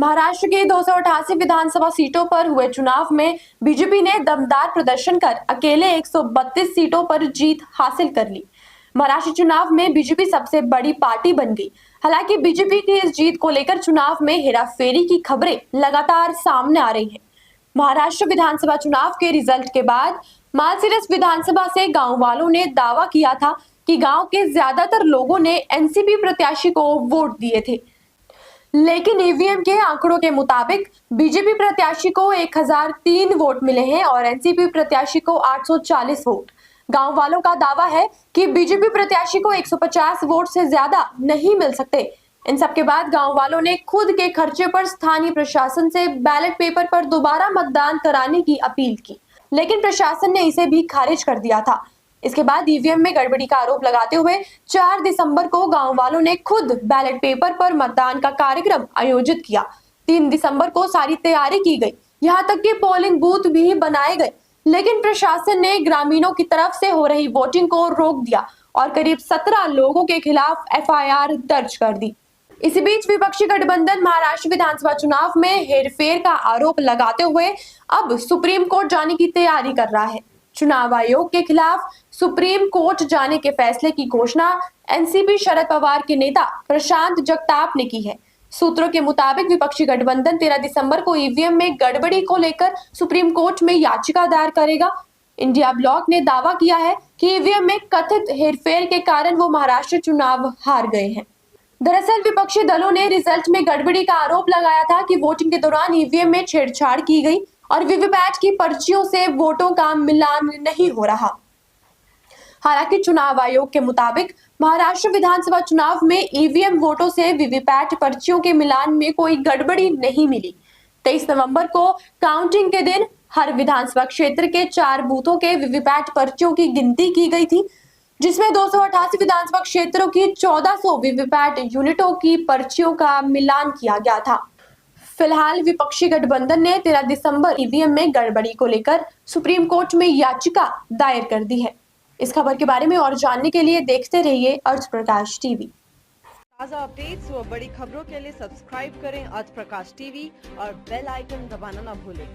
महाराष्ट्र के 288 विधानसभा सीटों पर हुए चुनाव में बीजेपी ने दमदार प्रदर्शन कर अकेले 132 सीटों पर जीत हासिल कर ली। महाराष्ट्र चुनाव में बीजेपी सबसे बड़ी पार्टी बन गई। हालांकि बीजेपी की इस जीत को लेकर चुनाव में हेराफेरी की खबरें लगातार सामने आ रही हैं। महाराष्ट्र विधानसभा चुनाव के रिजल्ट के बाद मालसीरस विधानसभा से गांव वालों ने दावा किया था कि गांव के ज्यादातर लोगों ने एनसीपी प्रत्याशी को वोट दिए थे, लेकिन ईवीएम के आंकड़ों के मुताबिक बीजेपी प्रत्याशी को 1003 वोट मिले हैं और एनसीपी प्रत्याशी को 840 वोट। गांव वालों का दावा है कि बीजेपी प्रत्याशी को 150 वोट से ज्यादा नहीं मिल सकते। इन सब के बाद गांव वालों ने खुद के खर्चे पर स्थानीय प्रशासन से बैलेट पेपर पर दोबारा मतदान कराने की अपील की, लेकिन प्रशासन ने इसे भी खारिज कर दिया था। इसके बाद ईवीएम में गड़बड़ी का आरोप लगाते हुए 4 दिसंबर को गांव वालों ने खुद बैलेट पेपर पर मतदान का कार्यक्रम आयोजित किया। 3 दिसंबर को सारी तैयारी की गई, यहां तक कि पोलिंग बूथ भी बनाए गए, लेकिन प्रशासन ने ग्रामीणों की तरफ से हो रही वोटिंग को रोक दिया और करीब 17 लोगों के खिलाफ एफआईआर दर्ज कर दी। इसी बीच विपक्षी गठबंधन महाराष्ट्र विधानसभा चुनाव में हेरफेर का आरोप लगाते हुए अब सुप्रीम कोर्ट जाने की तैयारी कर रहा है। चुनाव आयोग के खिलाफ सुप्रीम कोर्ट जाने के फैसले की घोषणा एनसीपी शरद पवार के नेता प्रशांत जगताप ने की है। सूत्रों के मुताबिक विपक्षी गठबंधन 13 दिसंबर को ईवीएम में गड़बड़ी को लेकर सुप्रीम कोर्ट में याचिका दायर करेगा। इंडिया ब्लॉक ने दावा किया है कि ईवीएम में कथित हेरफेर के कारण वो महाराष्ट्र चुनाव हार गए हैं। दरअसल विपक्षी दलों ने रिजल्ट में गड़बड़ी का आरोप लगाया था कि वोटिंग के दौरान ईवीएम में छेड़छाड़ की गई और वीवीपैट की पर्चियों से वोटों का मिलान नहीं हो रहा। हालांकि चुनाव आयोग के मुताबिक महाराष्ट्र विधानसभा चुनाव में ईवीएम वोटों से वीवीपैट पर्चियों के मिलान में कोई गड़बड़ी नहीं मिली। 23 नवंबर को काउंटिंग के दिन हर विधानसभा क्षेत्र के 4 बूथों के वीवीपैट पर्चियों की गिनती की गई थी, जिसमें 288 विधानसभा क्षेत्रों की 1400 वीवीपैट यूनिटों की पर्चियों का मिलान किया गया था। फिलहाल विपक्षी गठबंधन ने 13 दिसंबर ईवीएम में गड़बड़ी को लेकर सुप्रीम कोर्ट में याचिका दायर कर दी है। इस खबर के बारे में और जानने के लिए देखते रहिए अर्थ प्रकाश टीवी। ताज़ा अपडेट्स व बड़ी खबरों के लिए सब्सक्राइब करें अर्थ प्रकाश टीवी और बेल आइकन दबाना न भूलें।